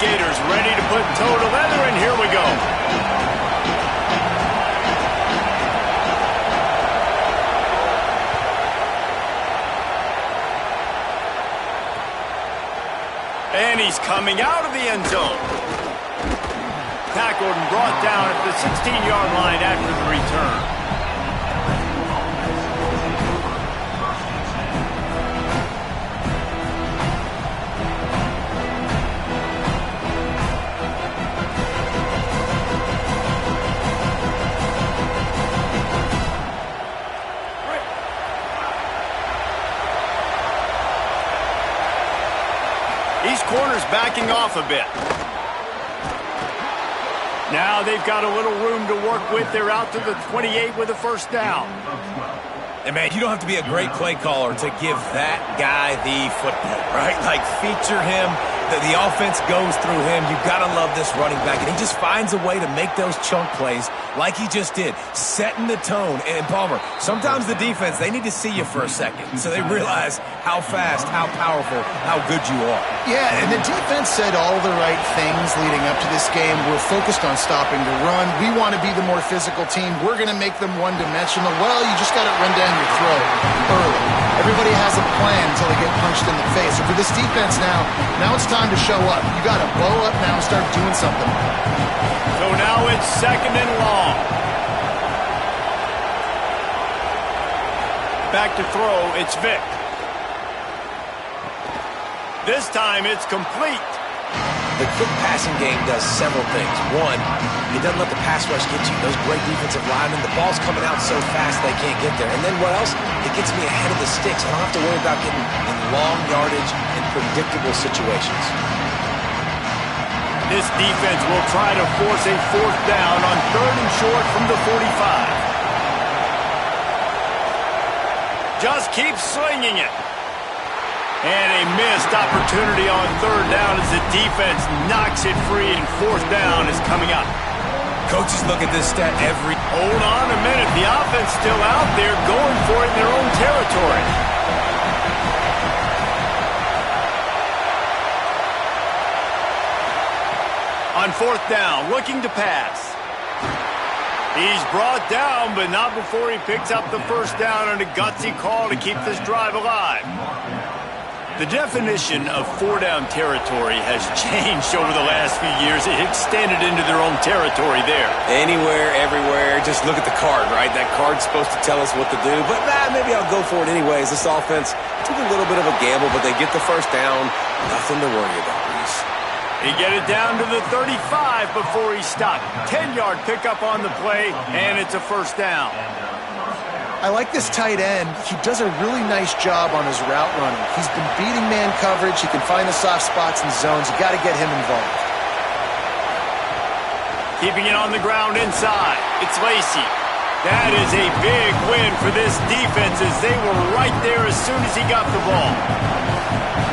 Gators ready to put toe to leather, and here we go. And he's coming out of the end zone. Tackled and brought down at the 16-yard line after the return. These corners backing off a bit. Now they've got a little room to work with. They're out to the 28 with a first down. And, man, you don't have to be a great play caller to give that guy the football, right? Like, feature him. The offense goes through him. You've got to love this running back. And he just finds a way to make those chunk plays like he just did, setting the tone. And, Palmer, sometimes the defense, they need to see you for a second so they realize how fast, how powerful, how good you are. Yeah, and the defense said all the right things leading up to this game. We're focused on stopping the run. We want to be the more physical team. We're going to make them one-dimensional. Well, you just got to run down your throat early. Everybody has a plan until they get punched in the face. So for this defense now it's time to show up. You got to blow up now and start doing something. So now it's second and long. Back to throw, it's Vick. This time it's complete. The quick passing game does several things. One, it doesn't let the pass rush get you. Those great defensive linemen, the ball's coming out so fast they can't get there. And then what else? It gets me ahead of the sticks. I don't have to worry about getting in long yardage and predictable situations. This defense will try to force a fourth down on third and short from the 45. Just keep slinging it. And a missed opportunity on third down as the defense knocks it free, and fourth down is coming up. Coaches look at this stat every... Hold on a minute. The offense still out there going for it in their own territory. On fourth down, looking to pass. He's brought down, but not before he picks up the first down on a gutsy call to keep this drive alive. The definition of four-down territory has changed over the last few years. It extended into their own territory there. Anywhere, everywhere, just look at the card, right? That card's supposed to tell us what to do, but maybe I'll go for it anyways. This offense took a little bit of a gamble, but they get the first down. Nothing to worry about, Reese. He get it down to the 35 before he stopped. 10-yard pickup on the play, and it's a first down. I like this tight end. He does a really nice job on his route running. He's been beating man coverage. He can find the soft spots and zones. You got to get him involved. Keeping it on the ground inside. It's Lacy. That is a big win for this defense as they were right there as soon as he got the ball.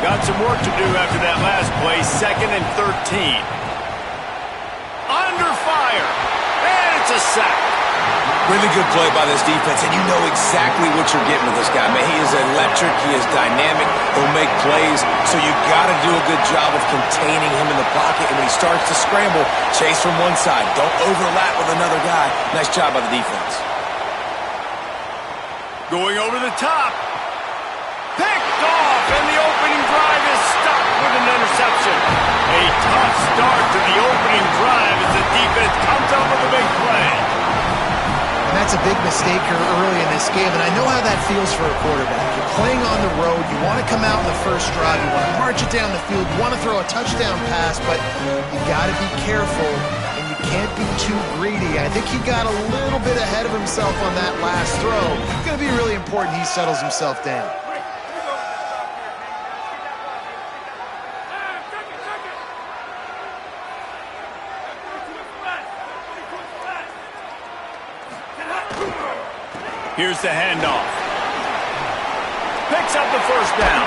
Got some work to do after that last play. Second and 13. Under fire. And it's a sack. Really good play by this defense, and you know exactly what you're getting with this guy. Man, he is electric. He is dynamic. He'll make plays, so you got to do a good job of containing him in the pocket. And when he starts to scramble, chase from one side. Don't overlap with another guy. Nice job by the defense. Going over the top. Picked off, and the opening drive is stopped with an interception. A tough start to the opening drive as the defense comes up with a big play. And that's a big mistake here early in this game, and I know how that feels for a quarterback. You're playing on the road. You want to come out in the first drive. You want to march it down the field. You want to throw a touchdown pass, but you got to be careful, and you can't be too greedy. I think he got a little bit ahead of himself on that last throw. It's going to be really important he settles himself down. Here's the handoff. Picks up the first down.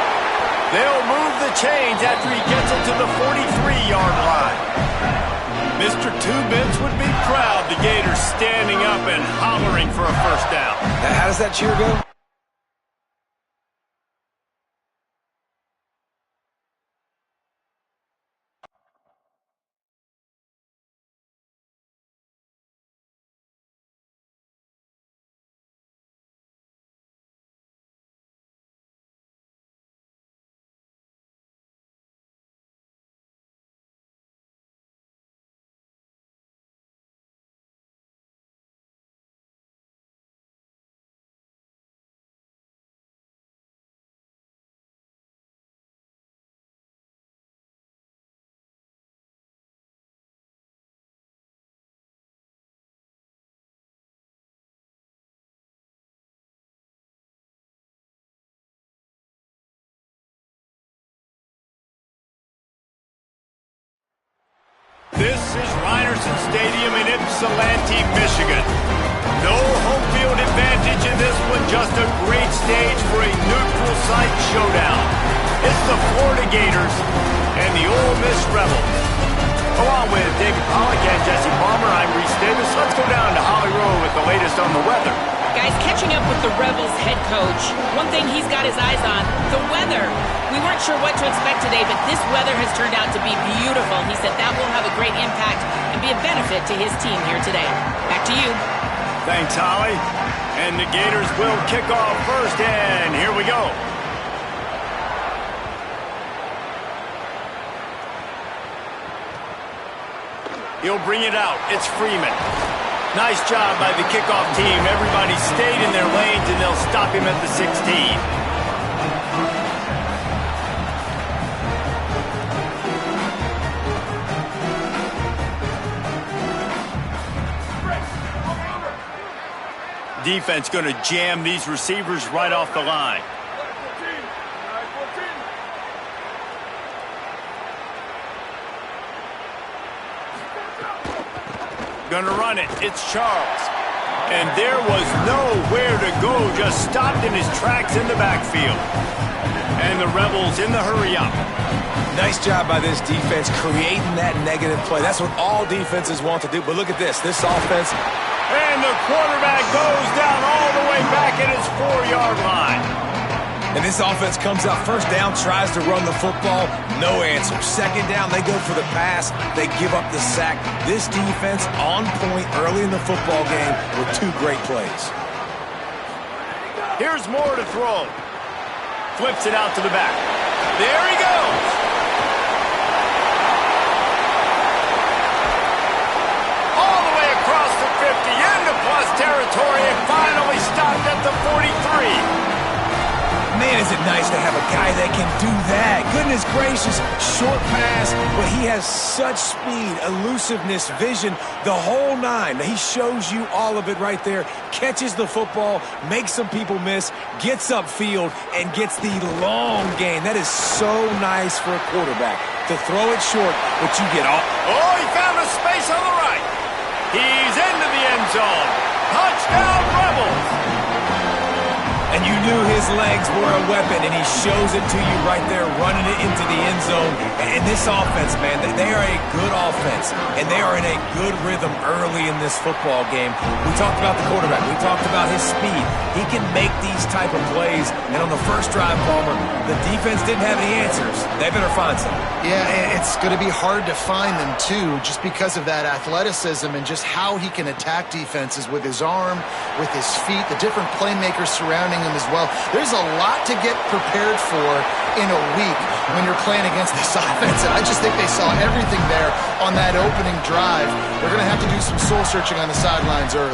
They'll move the chains after he gets it to the 43-yard line. Mr. Two-Bits would be proud. The Gators standing up and hollering for a first down. Now, how does that cheer go? This is Rynerson Stadium in Ypsilanti, Michigan. No home field advantage in this one, just a great stage for a neutral site showdown. It's the Florida Gators and the Ole Miss Rebels. Along with David Pollack and Jesse Palmer, I'm Reese Davis. Let's go down to Holly Rowe with the latest on the weather. Guys, catching up with the Rebels head coach, one thing he's got his eyes on, the weather. We weren't sure what to expect today, but this weather has turned out to be beautiful. He said that will have a great impact and be a benefit to his team here today. Back to you. Thanks, Holly. And the Gators will kick off first, and here we go. He'll bring it out. It's Freeman. Nice job by the kickoff team. Everybody stayed in their lanes, and they'll stop him at the 16. Defense going to jam these receivers right off the line. Going to run it. It's Charles. And there was nowhere to go. Just stopped in his tracks in the backfield. And the Rebels in the hurry up. Nice job by this defense creating that negative play. That's what all defenses want to do. But look at this. This offense. And the quarterback goes down all the way back at his 4-yard line. And this offense comes out first down, tries to run the football, no answer. Second down, they go for the pass, they give up the sack. This defense on point early in the football game with 2 great plays. Here's Moore to throw. Flips it out to the back. There he goes. All the way across the 50, into plus territory, and finally stopped at the 43. Man, is it nice to have a guy that can do that. Goodness gracious, short pass, but he has such speed, elusiveness, vision, the whole 9. He shows you all of it right there. Catches the football, makes some people miss, gets upfield, and gets the long gain. That is so nice for a quarterback to throw it short, but you get all. Oh, he found a space on the right. He's into the end zone. Touchdown, Rebels. And you knew his legs were a weapon, and he shows it to you right there, running it into the end zone. And this offense, man, they are a good offense, and they are in a good rhythm early in this football game. We talked about the quarterback. We talked about his speed. He can make these type of plays, and on the first drive, Palmer, the defense didn't have any answers. They better find some. Yeah, it's going to be hard to find them, too, just because of that athleticism and just how he can attack defenses with his arm, with his feet, the different playmakers surrounding him as well. There's a lot to get prepared for in a week when you're playing against this offense, and I just think they saw everything there on that opening drive. They're going to have to do some soul-searching on the sidelines early.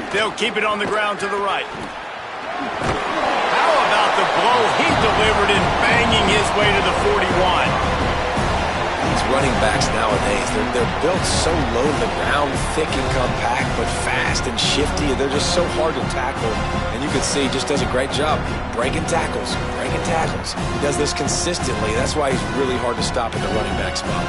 They'll keep it on the ground to the right. How about the blow he delivered in banging his way to the 41? These running backs nowadays, they're built so low to the ground, thick and compact, but fast and shifty. They're just so hard to tackle. And you can see he just does a great job breaking tackles, breaking tackles. He does this consistently. That's why he's really hard to stop in the running back spot.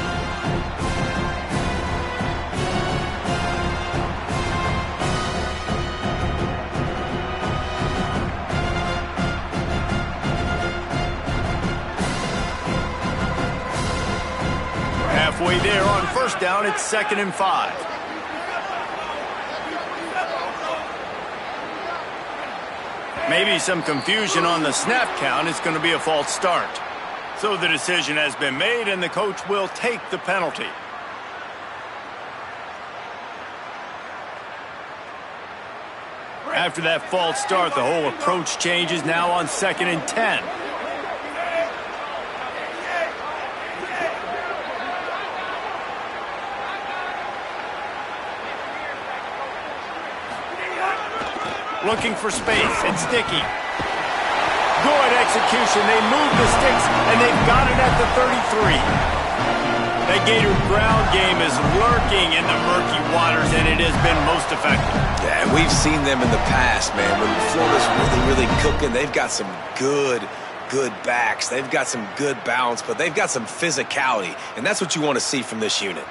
Halfway there on first down, it's 2nd and 5. Maybe some confusion on the snap count. It's going to be a false start. So the decision has been made, and the coach will take the penalty. After that false start, the whole approach changes now on 2nd and 10. Looking for space. It's Sticky. Good execution. They move the sticks, and they've got it at the 33. That Gator ground game is lurking in the murky waters, and it has been most effective. Yeah, and we've seen them in the past, man. When Florida's really cooking, they've got some good backs. They've got some good balance, but they've got some physicality, and that's what you want to see from this unit.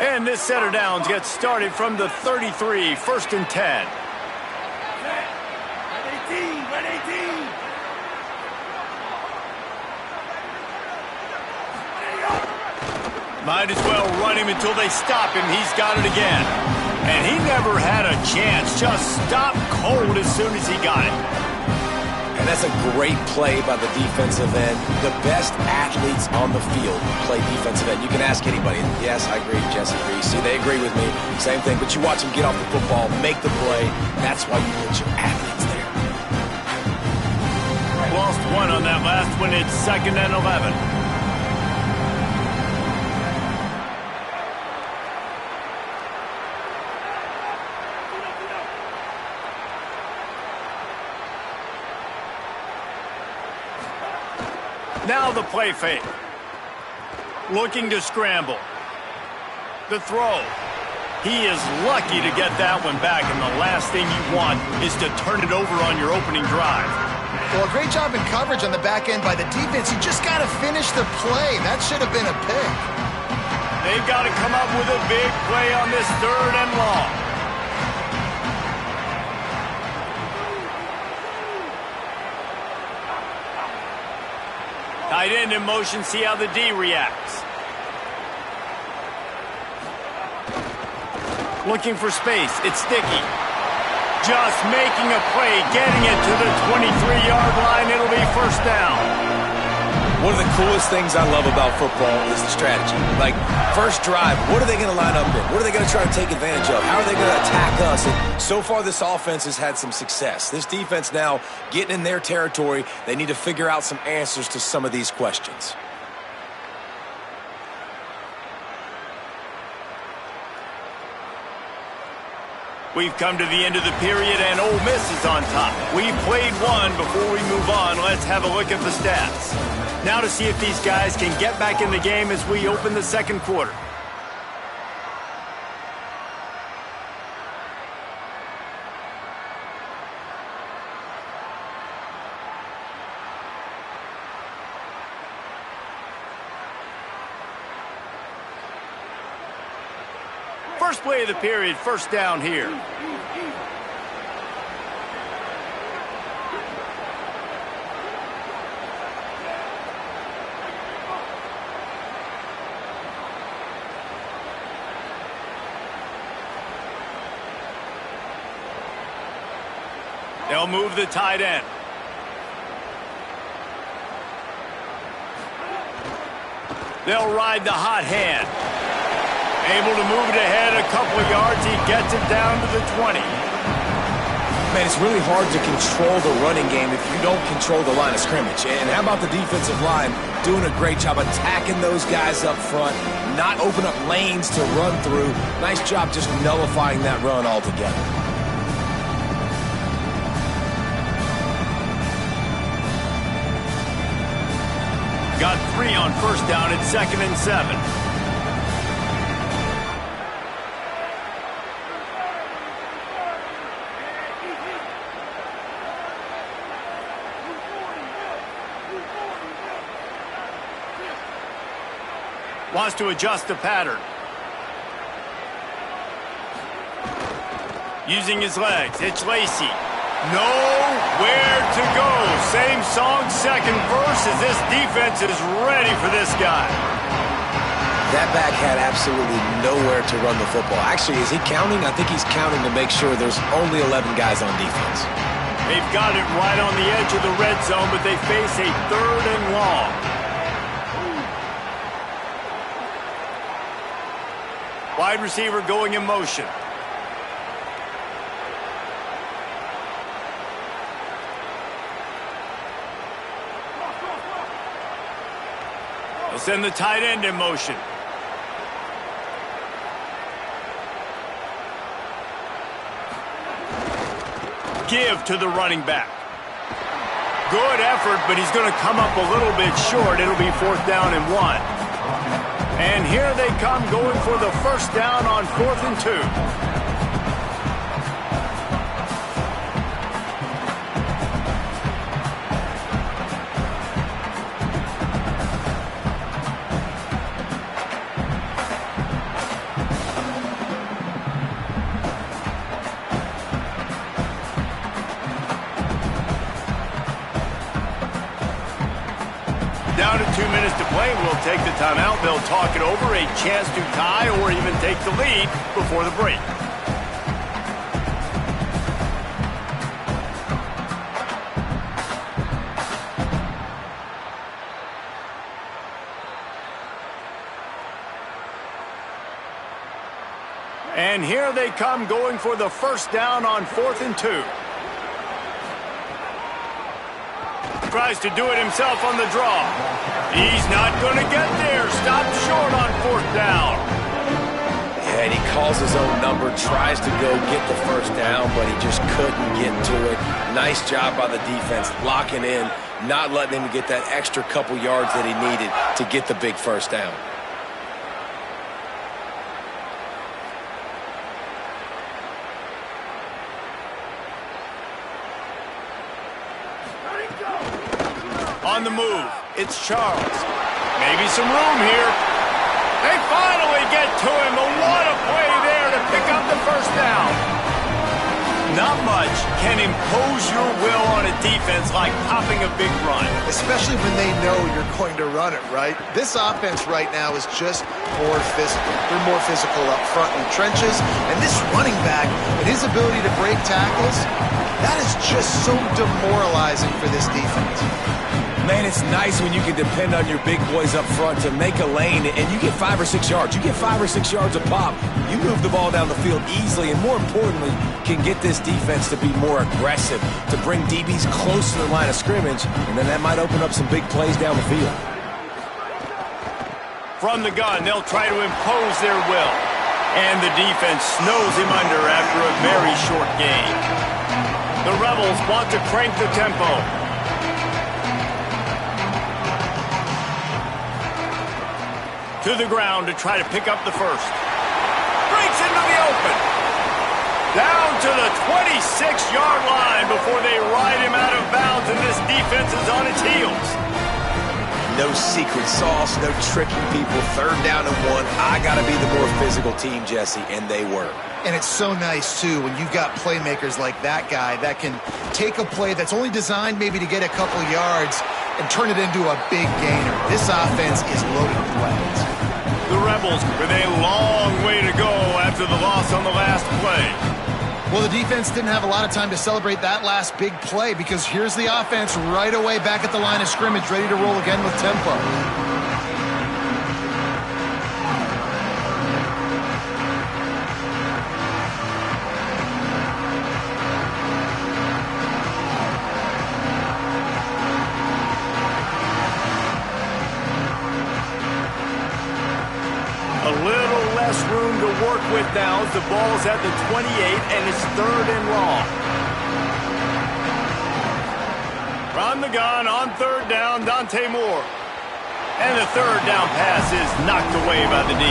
And this set of downs gets started from the 33, 1st and 10. Might as well run him until they stop him. He's got it again. And he never had a chance. Just stopped cold as soon as he got it. And that's a great play by the defensive end. The best athletes on the field play defensive end. You can ask anybody. Yes, I agree. Jesse agrees. See, they agree with me. Same thing. But you watch them get off the football, make the play. That's why you put your athletes there. Lost one on that last one. It's 2nd and 11. Now the play fake. Looking to scramble. The throw. He is lucky to get that one back, and the last thing you want is to turn it over on your opening drive. Well, a great job in coverage on the back end by the defense. You just got to finish the play. That should have been a pick. They've got to come up with a big play on this 3rd and long. Tight end in motion, see how the D reacts. Looking for space, it's Sticky. Just making a play, getting it to the 23-yard line. It'll be 1st down. One of the coolest things I love about football is the strategy. Like, first drive, what are they going to line up in? What are they going to try to take advantage of? How are they going to attack us? And so far, this offense has had some success. This defense now getting in their territory. They need to figure out some answers to some of these questions. We've come to the end of the period, and Ole Miss is on top. We've played one. Before we move on, let's have a look at the stats. Now to see if these guys can get back in the game as we open the 2nd quarter. First play of the period, 1st down here. They'll move the tight end. They'll ride the hot hand. Able to move it ahead a couple of yards. He gets it down to the 20. Man, it's really hard to control the running game if you don't control the line of scrimmage. And how about the defensive line doing a great job attacking those guys up front, not open up lanes to run through. Nice job just nullifying that run altogether. Got 3 on 1st down at 2nd and 7. Wants to adjust the pattern. Using his legs, it's Lacy. Nowhere to go. Same song, 2nd verse, as this defense is ready for this guy. That back had absolutely nowhere to run the football. Actually, is he counting? I think he's counting to make sure there's only 11 guys on defense. They've got it right on the edge of the red zone, but they face a 3rd and long. Wide receiver going in motion. They'll send the tight end in motion. Give to the running back. Good effort, but he's going to come up a little bit short. It'll be 4th down and 1. And here they come going for the 1st down on 4th and 2. Down to 2 minutes to play. We'll take the timeout. They'll talk it over. A chance to tie or even take the lead before the break. And here they come going for the 1st down on 4th and 2. Tries to do it himself on the draw. He's not going to get there. Stopped short on 4th down. Yeah, and he calls his own number, tries to go get the 1st down, but he just couldn't get to it. Nice job by the defense, locking in, not letting him get that extra couple yards that he needed to get the big 1st down. On the move, it's Charles. Maybe some room here. They finally get to him, but what a play there to pick up the 1st down. Not much can impose your will on a defense like popping a big run. Especially when they know you're going to run it, right? This offense right now is just more physical. They're more physical up front in the trenches. And this running back and his ability to break tackles, that is just so demoralizing for this defense. Man, it's nice when you can depend on your big boys up front to make a lane and you get 5 or 6 yards. You get 5 or 6 yards a pop. You move the ball down the field easily and, more importantly, can get this defense to be more aggressive, to bring DBs close to the line of scrimmage, and then that might open up some big plays down the field. From the gun, they'll try to impose their will. And the defense snows him under after a very short gain. The Rebels want to crank the tempo. To the ground to try to pick up the 1st. Breaks into the open. Down to the 26-yard line before they ride him out of bounds, and this defense is on its heels. No secret sauce, no tricking people. 3rd down and 1. I got to be the more physical team, Jesse, and they were. And it's so nice, too, when you've got playmakers like that guy that can take a play that's only designed maybe to get a couple yards and turn it into a big gainer. This offense is loaded with weapons. The Rebels with a long way to go after the loss on the last play. Well, the defense didn't have a lot of time to celebrate that last big play because here's the offense right away back at the line of scrimmage, ready to roll again with tempo. A little less room to work with now as the ball's at the 28 and it's 3rd and long. From the gun on 3rd down, Dante Moore. And the 3rd down pass is knocked away by the D.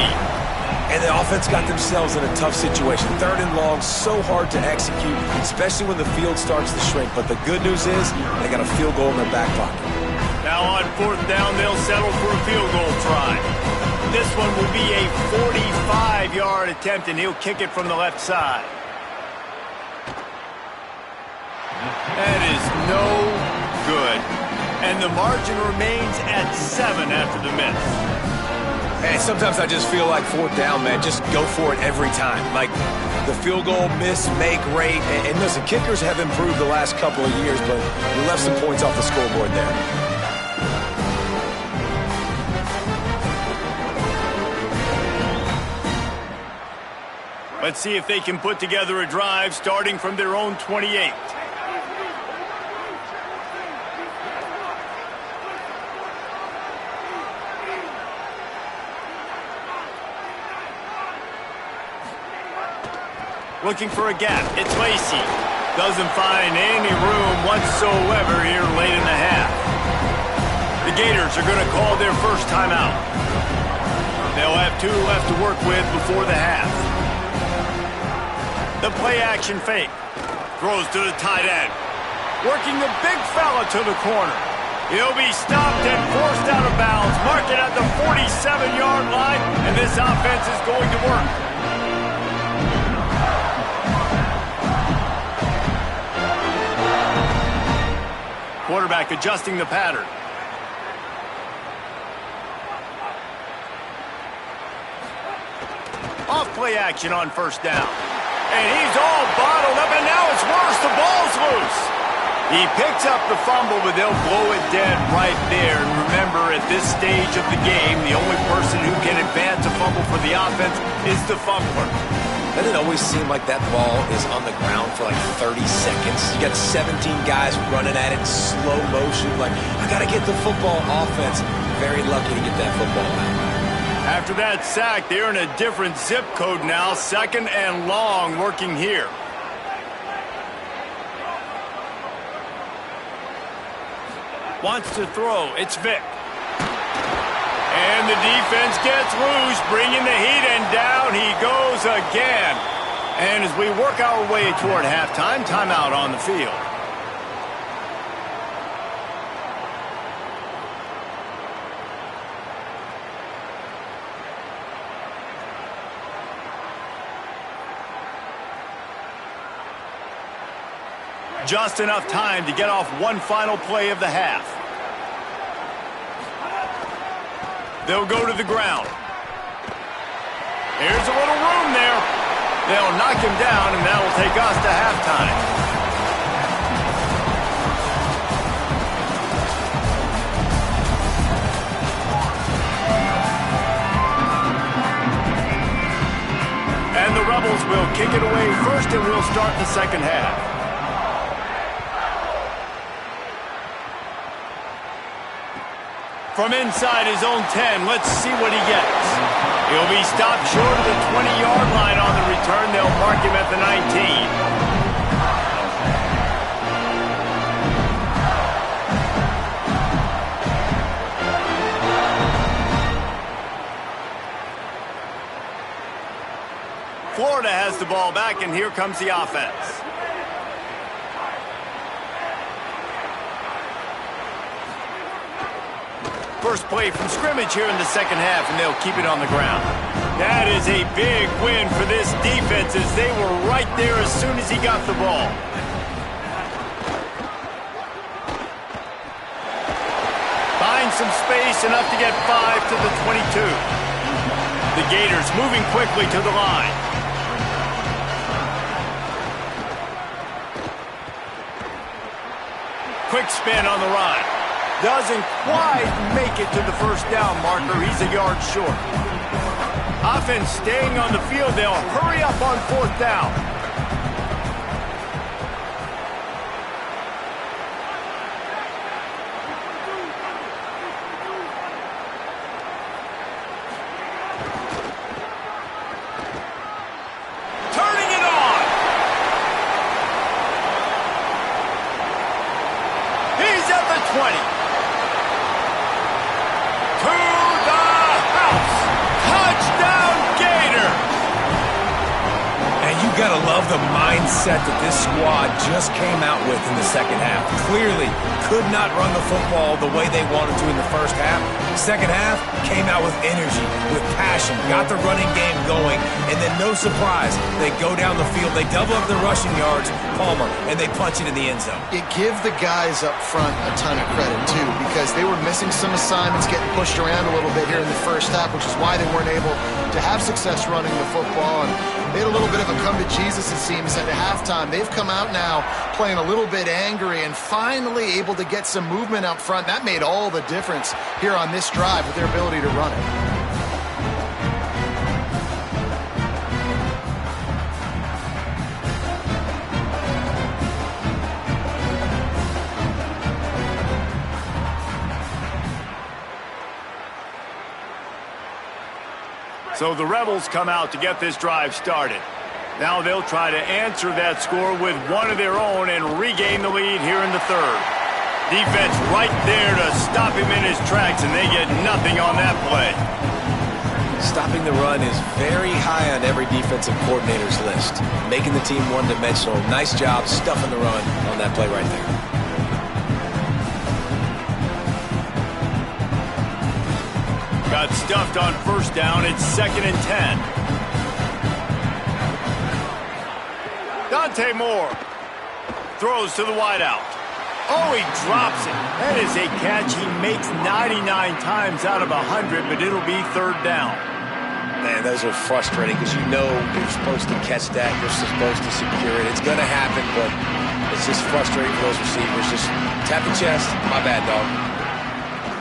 And the offense got themselves in a tough situation. 3rd and long, so hard to execute, especially when the field starts to shrink. But the good news is they got a field goal in their back pocket. Now on 4th down, they'll settle for a field goal try. This one will be a 45-yard attempt, and he'll kick it from the left side. That is no good. And the margin remains at 7 after the miss. And sometimes I just feel like fourth down, man, just go for it every time. Like the field goal miss, make rate. And listen, kickers have improved the last couple of years, but we left some points off the scoreboard there. Let's see if they can put together a drive starting from their own 28. Looking for a gap. It's Lacy. Doesn't find any room whatsoever here late in the half. The Gators are going to call their first timeout. They'll have 2 left to work with before the half. The play-action fake. Throws to the tight end. Working the big fella to the corner. He'll be stopped and forced out of bounds. Marked it at the 47-yard line, and this offense is going to work. Quarterback adjusting the pattern. Off play action on first down. And he's all bottled up, and now it's worse. The ball's loose. He picks up the fumble, but they'll blow it dead right there. And remember, at this stage of the game, the only person who can advance a fumble for the offense is the fumbler. Doesn't it always seem like that ball is on the ground for like 30 seconds? You got 17 guys running at it, slow motion. Like, I got to get the football. Offense, very lucky to get that football out. After that sack, they're in a different zip code now. 2nd and long working here. Wants to throw. It's Vick. And the defense gets loose, bringing the heat, and down he goes again. And as we work our way toward halftime, timeout on the field. Just enough time to get off one final play of the half. They'll go to the ground. Here's a little room there. They'll knock him down, and that will take us to halftime. And the Rebels will kick it away first, and we'll start the second half. From inside his own 10, let's see what he gets. He'll be stopped short of the 20-yard line on the return. They'll mark him at the 19. Florida has the ball back, and here comes the offense. First play from scrimmage here in the second half, and they'll keep it on the ground. That is a big win for this defense, as they were right there as soon as he got the ball. Finds some space, enough to get 5 to the 22. The Gators moving quickly to the line. Quick spin on the run. Doesn't quite make it to the first down marker. He's a yard short. Offense staying on the field. They'll hurry up on fourth down. Turning it on. He's at the 20. got to love the mindset that this squad just came out with in the second half. Clearly could not run the football the way they wanted to in the first half. Second half came out with energy, with passion, got the running game going, and then no surprise, they go down the field, they double up their rushing yards, Palmer, and they punch it in the end zone. You give the guys up front a ton of credit, too, because they were missing some assignments, getting pushed around a little bit here in the first half, which is why they weren't able to have success running the football. And they had a little bit of a come to Jesus, it seems, at halftime. They've come out now playing a little bit angry and finally able to get some movement out front. That made all the difference here on this drive with their ability to run it. So the Rebels come out to get this drive started. Now they'll try to answer that score with one of their own and regain the lead here in the third. Defense right there to stop him in his tracks, and they get nothing on that play. Stopping the run is very high on every defensive coordinator's list. Making the team one-dimensional. Nice job stuffing the run on that play right there. Got stuffed on first down. It's 2nd and 10. Dante Moore throws to the wideout. Oh, he drops it. That is a catch he makes 99 times out of 100, but it'll be third down. Man, those are frustrating because you know you're supposed to catch that. You're supposed to secure it. It's going to happen, but it's just frustrating for those receivers. Just tap the chest. My bad, dog.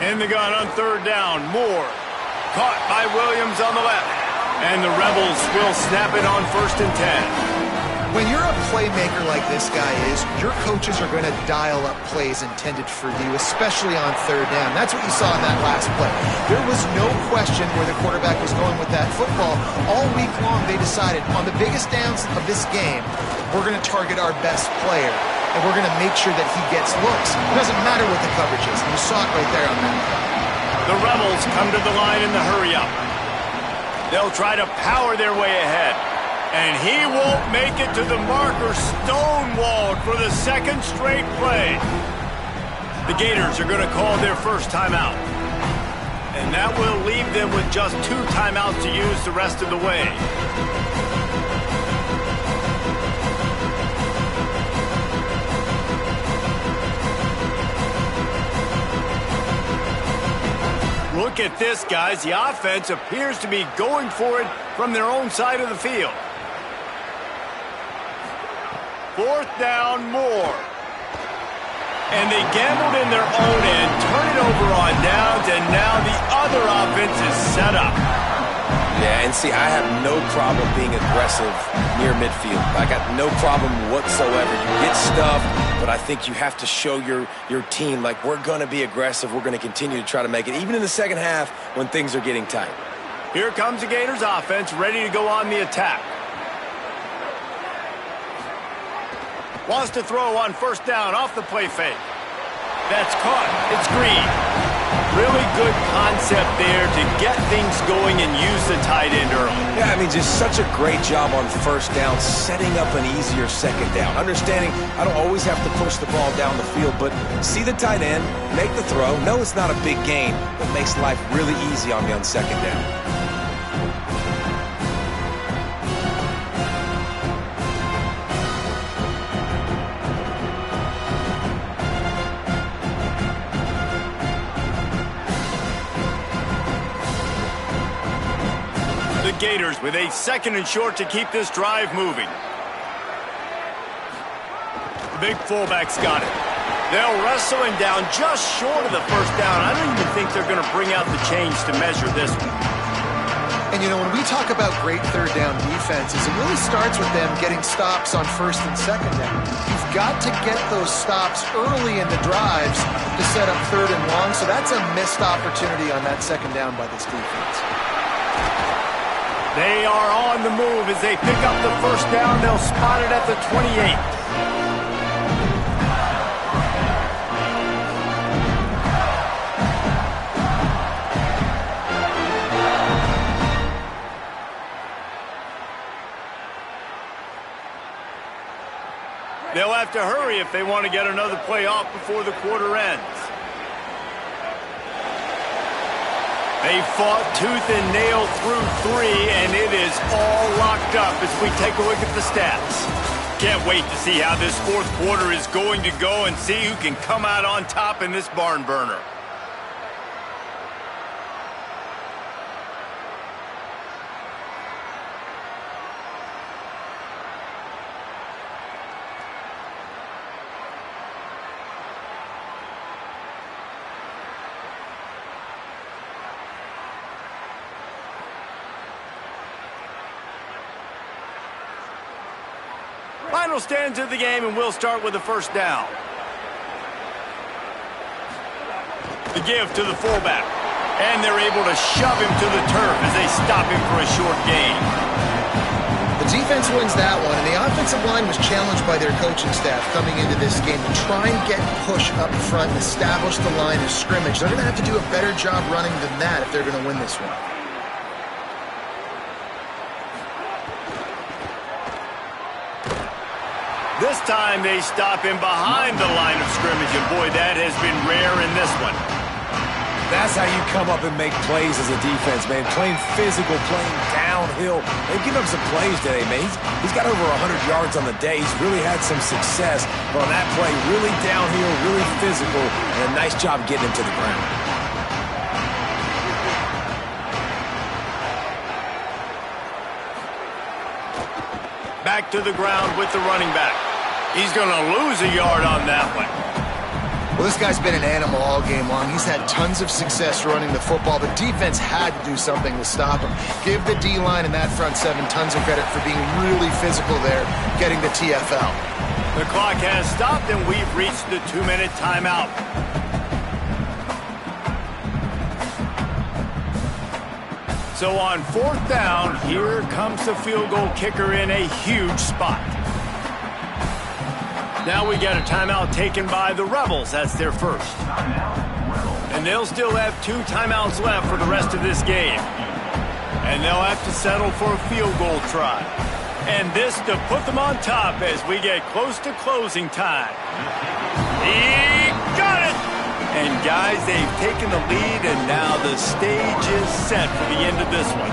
In the gun on third down. Moore caught by Williams on the left. And the Rebels will snap it on 1st and 10. When you're a playmaker like this guy is, your coaches are going to dial up plays intended for you, especially on third down. That's what you saw in that last play. There was no question where the quarterback was going with that football. All week long, they decided on the biggest downs of this game, we're going to target our best player, and we're going to make sure that he gets looks. It doesn't matter what the coverage is. You saw it right there on that. The Rebels come to the line in the hurry-up. They'll try to power their way ahead. And he won't make it to the marker, stonewalled for the second straight play. The Gators are going to call their first timeout. And that will leave them with just 2 timeouts to use the rest of the way. Look at this, guys. The offense appears to be going for it from their own side of the field. 4th down, Moore. And they gambled in their own end, turn it over on downs, and now the other offense is set up. Yeah, and see, I have no problem being aggressive near midfield. I got no problem whatsoever. You get stuff, but I think you have to show your team, like, we're going to be aggressive. We're going to continue to try to make it, even in the second half when things are getting tight. Here comes the Gators offense, ready to go on the attack. Wants to throw on first down off the play fake. That's caught. It's Green. Really good concept there to get things going and use the tight end early. Yeah, I mean, just such a great job on first down, setting up an easier second down. Understanding I don't always have to push the ball down the field, but see the tight end, make the throw. No, it's not a big gain, but makes life really easy on me on second down. Gators with a 2nd and short to keep this drive moving. The big fullback's got it. They'll wrestle him down just short of the first down. I don't even think they're going to bring out the chains to measure this one. And, you know, when we talk about great third down defenses, it really starts with them getting stops on 1st and 2nd down. You've got to get those stops early in the drives to set up 3rd and long, so that's a missed opportunity on that 2nd down by this defense. They are on the move as they pick up the first down. They'll spot it at the 28. They'll have to hurry if they want to get another play off before the quarter ends. They fought tooth and nail through 3, and it is all locked up as we take a look at the stats. Can't wait to see how this fourth quarter is going to go and see who can come out on top in this barn burner. Final stands of the game, and we'll start with the first down. The give to the fullback. And they're able to shove him to the turf as they stop him for a short gain. The defense wins that one, and the offensive line was challenged by their coaching staff coming into this game to try and get push up front and establish the line of scrimmage. They're going to have to do a better job running than that if they're going to win this one. This time they stop him behind the line of scrimmage, and boy, that has been rare in this one. That's how you come up and make plays as a defense, man. Playing physical, playing downhill. They've given up some plays today, man. He's got over 100 yards on the day. He's really had some success. But on that play, really downhill, really physical, and a nice job getting him to the ground. Back to the ground with the running back. He's going to lose a yard on that one. Well, this guy's been an animal all game long. He's had tons of success running the football. The defense had to do something to stop him. Give the D-line and that front seven tons of credit for being really physical there, getting the TFL. The clock has stopped, and we've reached the 2-minute timeout. So on fourth down, here comes the field goal kicker in a huge spot. Now we got a timeout taken by the Rebels. That's their first. And they'll still have 2 timeouts left for the rest of this game. And they'll have to settle for a field goal try. And this to put them on top as we get close to closing time. He got it! And guys, they've taken the lead, and now the stage is set for the end of this one.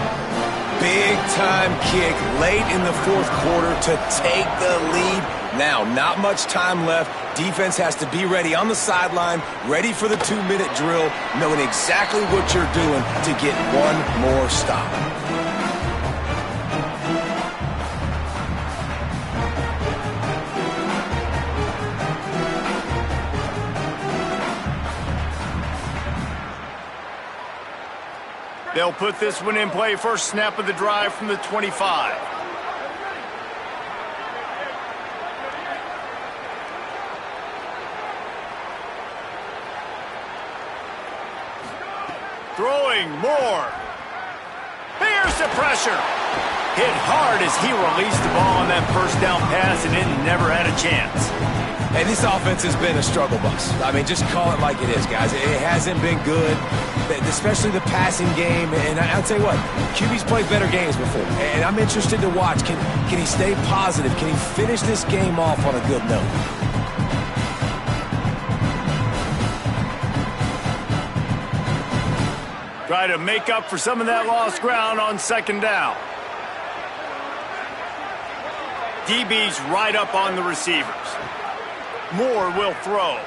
Big time kick late in the fourth quarter to take the lead. Now, not much time left. Defense has to be ready on the sideline, ready for the 2-minute drill, knowing exactly what you're doing to get one more stop. They'll put this one in play. First snap of the drive from the 25. Throwing more. Bears the pressure. Hit hard as he released the ball on that first down pass, and it never had a chance. Hey, this offense has been a struggle bus. I mean, just call it like it is, guys. It hasn't been good, especially the passing game. And I'll tell you what, QB's played better games before. And I'm interested to watch. Can he stay positive? Can he finish this game off on a good note? Try to make up for some of that lost ground on second down. DB's right up on the receivers. Moore will throw.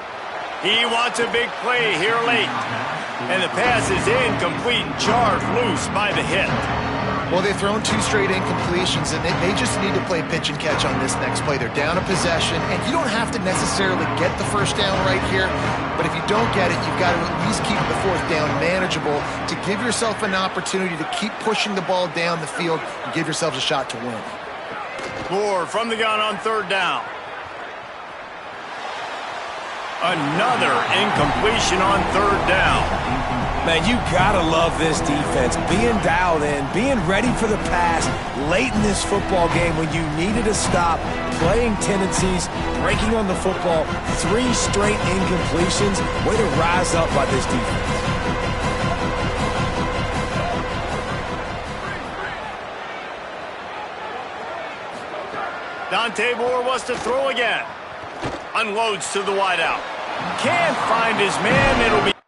He wants a big play here late. And the pass is incomplete and jarred loose by the hit. Well, they've thrown 2 straight incompletions, and they just need to play pitch and catch on this next play. They're down a possession, and you don't have to necessarily get the first down right here, but if you don't get it, you've got to at least keep the fourth down manageable to give yourself an opportunity to keep pushing the ball down the field and give yourselves a shot to win. Moore from the gun on third down. Another incompletion on third down. Man, you gotta love this defense. Being dialed in, being ready for the pass late in this football game when you needed to stop, playing tendencies, breaking on the football, 3 straight incompletions. Way to rise up by this defense. Dante Moore wants to throw again. Unloads to the wideout. Can't find his man. It'll be